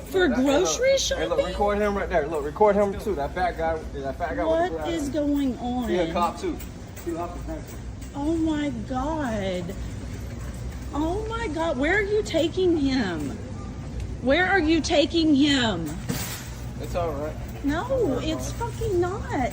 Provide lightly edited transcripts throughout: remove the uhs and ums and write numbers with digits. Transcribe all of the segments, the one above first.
For grocery shopping? Hey, look, record him right there. Look, record him too. That fat guy. What is going on? He a cop too. Oh my God. Oh my God. Where are you taking him? Where are you taking him? It's all right. No, it's fucking not.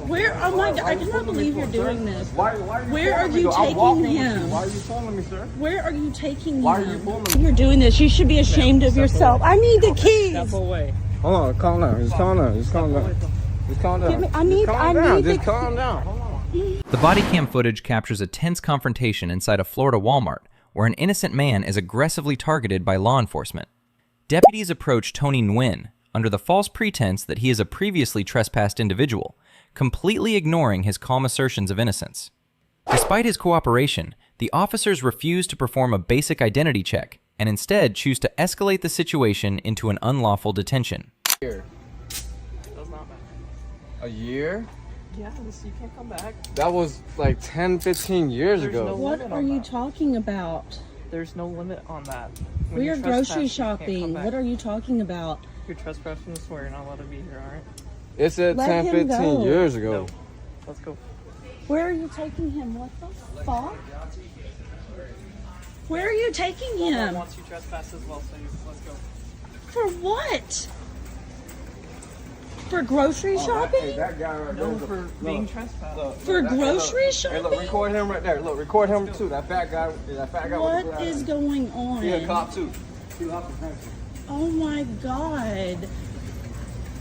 Where? Oh my God! I cannot believe you're doing this. Where are you taking him? Why are you pulling me, sir? Where are you taking him? Why are you pulling me? You're doing this. You should be ashamed of yourself. I need the keys. Step away. Hold on, calm down. Just calm down. Just calm down. Just calm down. I need Just calm down. Hold on. The body cam footage captures a tense confrontation inside a Florida Walmart where an innocent man is aggressively targeted by law enforcement. Deputies approach Tony Nguyen under the false pretense that he is a previously trespassed individual, completely ignoring his calm assertions of innocence. Despite his cooperation, the officers refuse to perform a basic identity check and instead choose to escalate the situation into an unlawful detention. Does not matter. A year? Yeah, you can't come back. That was like 10, 15 years There's ago. no What limit are on you that. talking about? There's no limit on that. When We you're are grocery trespassing, you can't come shopping. back. What are you talking about? You're trespassing this way. You're not allowed to be here, alright? It said Let 10, him 15 go. years ago. No. Let's go. Where are you taking him? What the fuck? Where are you taking him? Once you trespass as well, so let's go. For what? For grocery shopping? That guy right No, there. for being trespassed. For grocery Hey, shopping? look, record him right there. Look, record him too. That fat guy. What is going on? He a cop too. Oh my God.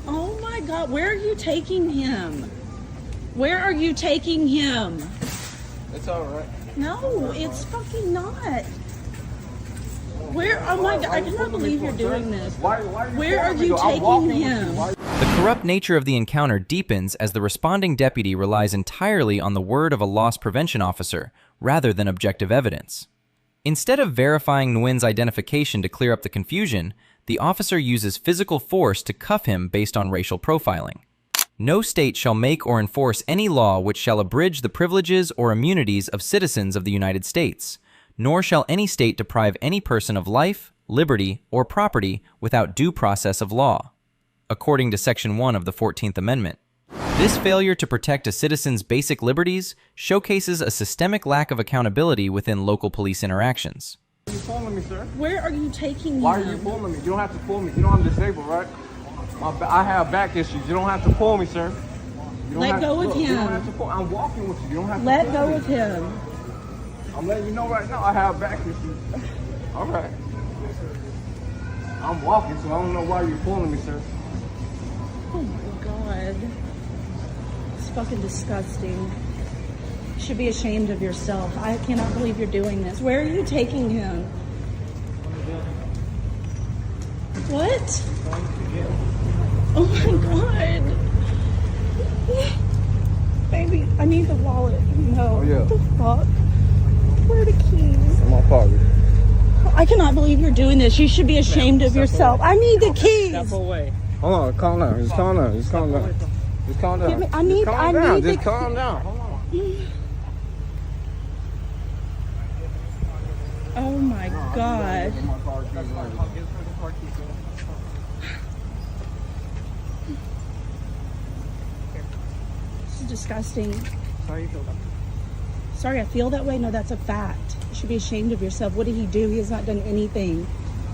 Oh my God. Where are you taking him? Where are you taking him? It's all right. No, it's fucking not. Where? Oh my God. I cannot believe you're doing this. Where are you taking him? The corrupt nature of the encounter deepens as the responding deputy relies entirely on the word of a loss prevention officer rather than objective evidence. Instead of verifying Nguyen's identification to clear up the confusion, the officer uses physical force to cuff him based on racial profiling. No state shall make or enforce any law which shall abridge the privileges or immunities of citizens of the United States, nor shall any state deprive any person of life, liberty, or property without due process of law, according to Section 1 of the 14th Amendment. This failure to protect a citizen's basic liberties showcases a systemic lack of accountability within local police interactions. Why are you pulling me, sir? Where are you taking Why are him? you pulling me? You don't have to pull me. You know I'm disabled, right? I have back issues. You don't have to pull me, sir. You don't Let have go to, of look, You him. don't have to pull. I'm walking with you. You don't have to Let pull go me. of him. I'm letting you know right now I have back issues. All right. I'm walking, so I don't know why you're pulling me, sir. Oh my God. It's fucking disgusting. You should be ashamed of yourself. I cannot believe you're doing this. Where are you taking him? What? Oh my God. Baby, I need the wallet. No. Oh, yeah. What the fuck? Where are the keys? In my pocket. I cannot believe you're doing this. You should be ashamed of yourself. I need the keys. Step away. Hold on, calm down. Just calm down. Just calm down. Just calm down. Give me- I need- Just I calm down. need the- Just calm down. Hold on. Oh my God. In my car keys and everything. I'll give her the car keys. This is disgusting. Sorry you feel that. Sorry, I feel that way. No, that's a fact. You should be ashamed of yourself. What did he do? He has not done anything.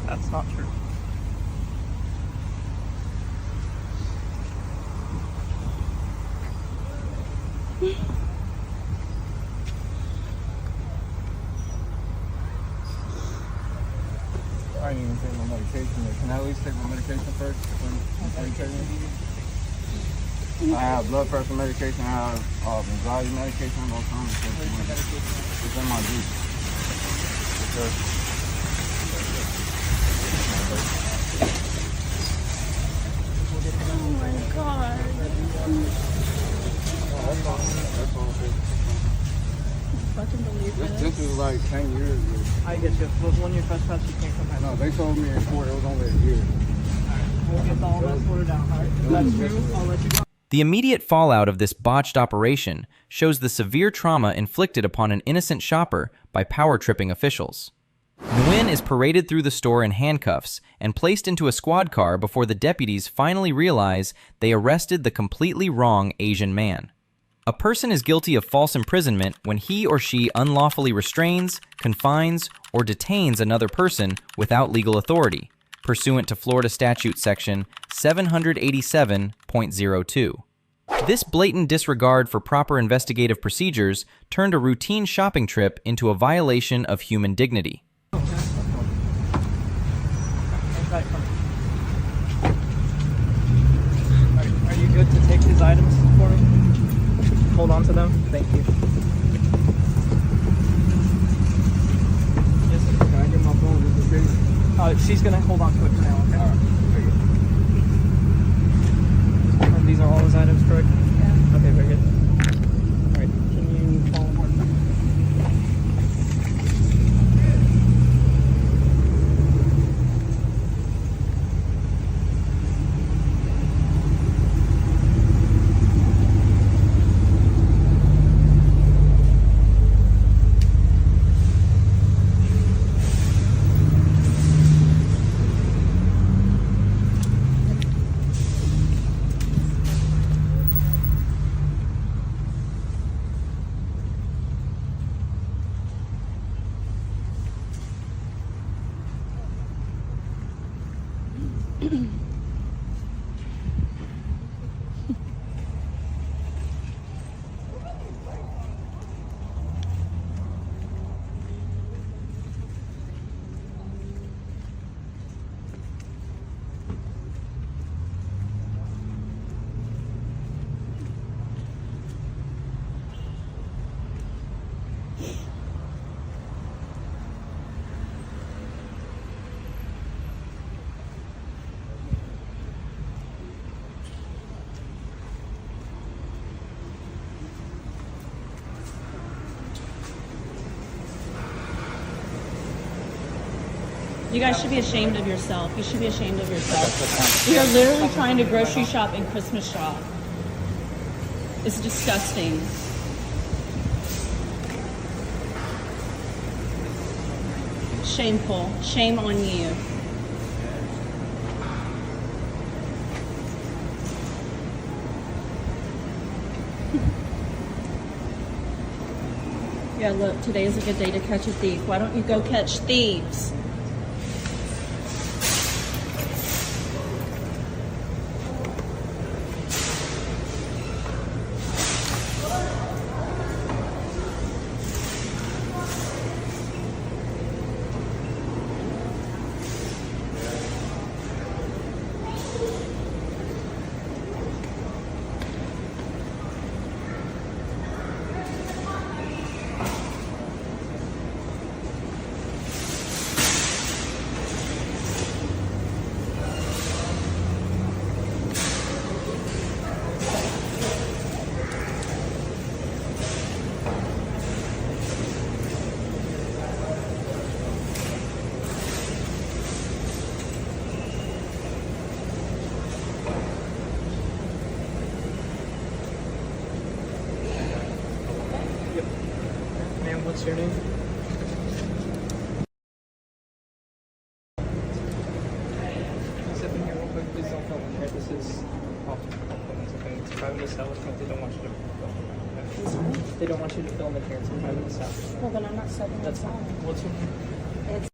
That's not true. I didn't even take my medication yet. Can I at least take my medication first? Before you take me? I have blood pressure medication. I have anxiety medication. All kinds of stuff. It's in my juice. Because Oh my God. that's all. Fucking believe This this. is like 10 years ago. I get you. But when you're trespassed, you can't come back. No, they told me in court it was only a year. We'll get all that sorted out, alright? If that's true, I'll let you go. The immediate fallout of this botched operation shows the severe trauma inflicted upon an innocent shopper by power-tripping officials. Nguyen is paraded through the store in handcuffs and placed into a squad car before the deputies finally realize they arrested the completely wrong Asian man. A person is guilty of false imprisonment when he or she unlawfully restrains, confines, or detains another person without legal authority, pursuant to Florida Statute Section 787.02. This blatant disregard for proper investigative procedures turned a routine shopping trip into a violation of human dignity. Are you good to take his items for me? Hold on to them. Thank you. Yes, sir. Can I get my phone just in case? She's gonna hold on to it for now, okay? Alright. And these are all his items, correct? Yeah. Okay, very good. Alright, can you follow one? You guys should be ashamed of yourself. You should be ashamed of yourself. You're literally trying to grocery shop and Christmas shop. It's disgusting. Shameful. Shame on you. Yeah, look, today is a good day to catch a thief. Why don't you go catch thieves? What's your name? Step in here real quick. Please don't film in here. This is off limits, okay? It's private establishment. They don't want you to film. They don't want you to film in here. It's a private establishment. Well, then I'm not stepping That's fine. outside. What's your name? It's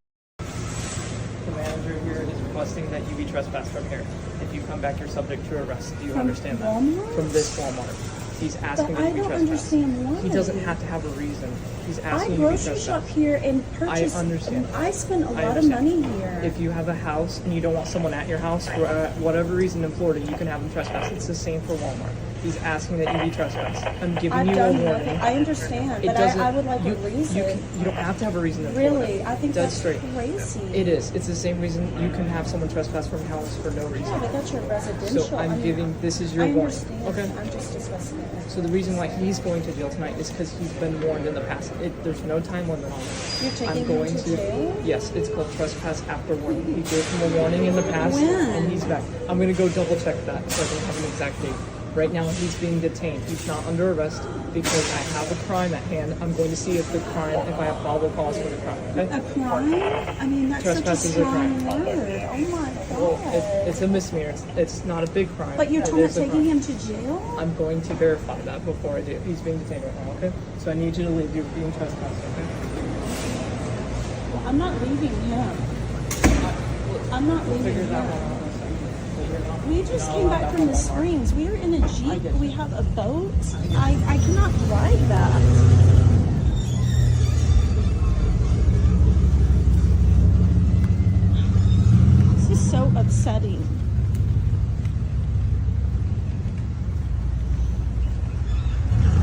The manager here is requesting that you be trespassed from here. If you come back, you're subject to arrest. Do you From understand that? Walmart? From this Walmart. He's asking But that I you be don't trespassed. understand why. He doesn't have to have a reason. He's I asking you to be grocery trespassed. shop here and purchase. I understand. I spend a I lot of understand. money here. If you have a house and you don't want someone at your house for whatever reason in Florida, you can have them trespass. It's the same for Walmart. He's asking that you be trespassed. I'm giving I've you a done warning. nothing. I understand, It but doesn't. I would like you, a reason. You don't have to have a reason in Florida. Really, I think Dead that's straight. crazy. It is. It's the same reason you can have someone trespass from your house for no reason. Yeah, but that's your residential. So I I'm mean, giving. This is your I warning. understand. Okay. I'm just discussing it. So the reason why he's going to jail tonight is because he's been warned in the past. There's no time limit on it. You're taking I'm him going to jail? Yes, it's called trespass after warning. He gave him a warning in the past, When? and he's back. I'm going to go double check that so I can have an exact date. Right now, he's being detained. He's not under arrest because I have a crime at hand. I'm going to see if I have probable cause for the crime. Okay? A crime? I mean, that's such a Trespass is a crime. strong word. Oh my god. Well, it's a misdemeanor. It's not a big crime. But you're It talking about is a taking crime. him to jail? I'm going to verify that before I do. He's being detained right now, okay? So I need you to leave. You're being trespassed, okay? Well, I'm not leaving him. I'm not leaving Figure that him. one out in a second. But you're not- We just you're came not back allowed from to the have that. springs. We are in a Jeep. get We you. have a boat. I cannot ride that. This is so upsetting.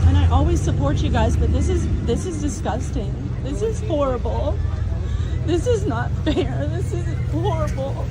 And I always support you guys, but this is disgusting. This is horrible. This is not fair. This is horrible.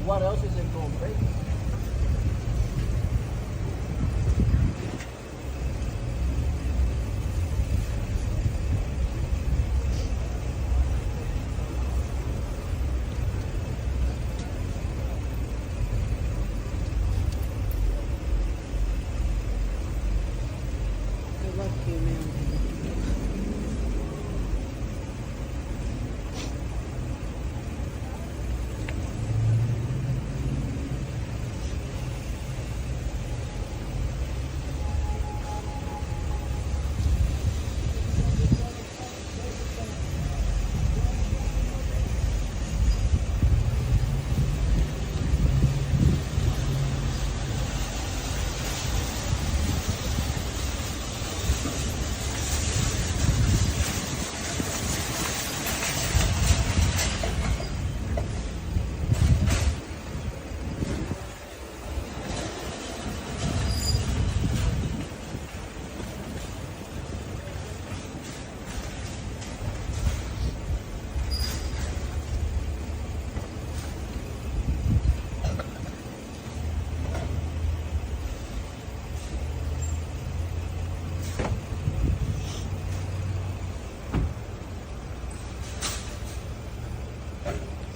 What else is it going to break? Good luck to you, man.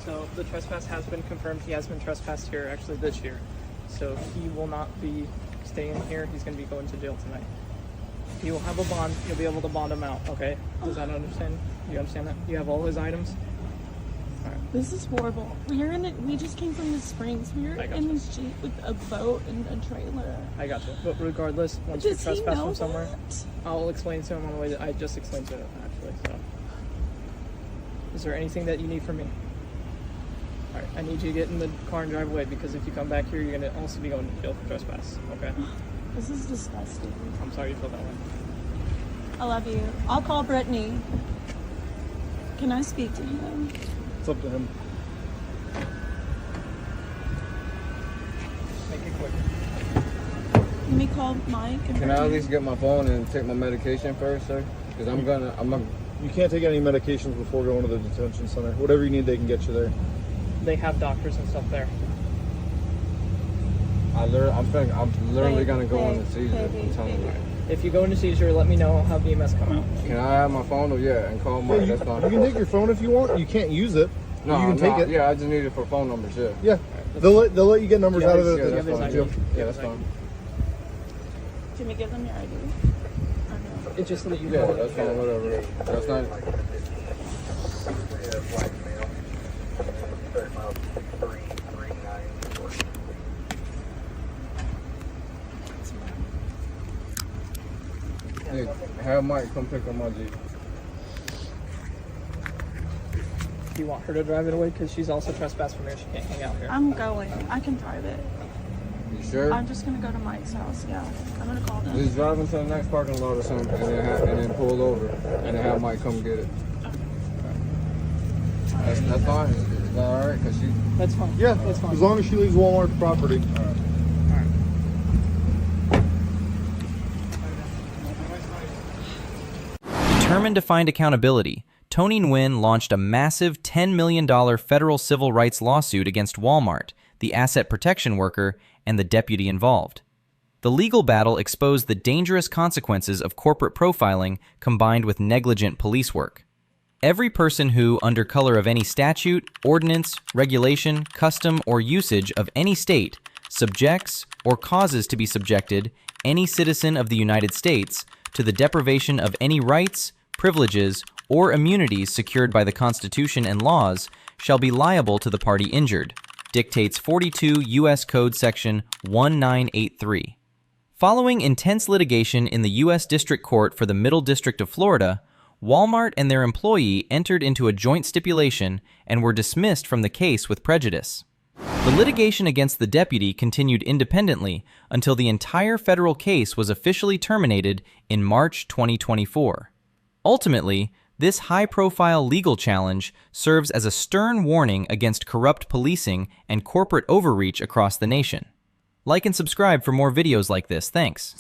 So the trespass has been confirmed. He has been trespassed here actually this year. So he will not be staying here. He's going to be going to jail tonight. He will have a bond. You'll be able to bond him out, okay? Does that understand? Do you understand that? You have all his items? This is horrible. We just came from the springs. We're I gotcha. in this Jeep with a boat and a trailer. I got you. But regardless, once you're Does he trespassed know from somewhere, that? I'll explain to him on the way that I just explained to him actually. So, is there anything that you need from me? All right, I need you to get in the car and drive away because if you come back here, you're gonna also be going to jail for trespass. Okay? This is disgusting. I'm sorry you feel that way. I love you. I'll call Brittany. Can I speak to him? It's up to him. Make it quick. Let me call Mike and Can I at Brittany. least get my phone and take my medication first, sir? Because I'm gonna. You can't take any medications before going to the detention center. Whatever you need, they can get you there. They have doctors and stuff there. I'm literally gonna go on the seizure. I'm telling you. If you go into seizure, let me know. I'll have EMS come out. Can I have my phone? Yeah, and call Mike. That's fine. You can take your phone if you want. You can't use it. No, you can take it. Yeah, I just need it for phone numbers. Yeah. Yeah. They'll let you get numbers out of it. Yeah, that's his fine. ID. Yeah, that's fine. Can we give them your ID? It's just so that you Yeah, know. that's fine, whatever. That's not. Hey, have Mike come pick up my Jeep. Do you want her to drive it away? Because she's also trespassed from here. She can't hang out here. I'm going. I can drive it. You sure? I'm just gonna go to Mike's house. Yeah, I'm gonna call them. Just drive into the next parking lot or something, and then pull over, and then have Mike come get it. That's fine. Is that all right? Cause she. That's fine. Yeah, That's fine. as long as she leaves Walmart's property. Determined to find accountability, Tony Nguyen launched a massive $10 million federal civil rights lawsuit against Walmart, the asset protection worker, and the deputy involved. The legal battle exposed the dangerous consequences of corporate profiling combined with negligent police work. Every person who, under color of any statute, ordinance, regulation, custom, or usage of any state, subjects or causes to be subjected any citizen of the United States to the deprivation of any rights, privileges, or immunities secured by the Constitution and laws shall be liable to the party injured, dictates 42 U.S. Code Section 1983. Following intense litigation in the U.S. District Court for the Middle District of Florida, Walmart and their employee entered into a joint stipulation and were dismissed from the case with prejudice. The litigation against the deputy continued independently until the entire federal case was officially terminated in March 2024. Ultimately, this high-profile legal challenge serves as a stern warning against corrupt policing and corporate overreach across the nation. Like and subscribe for more videos like this. Thanks.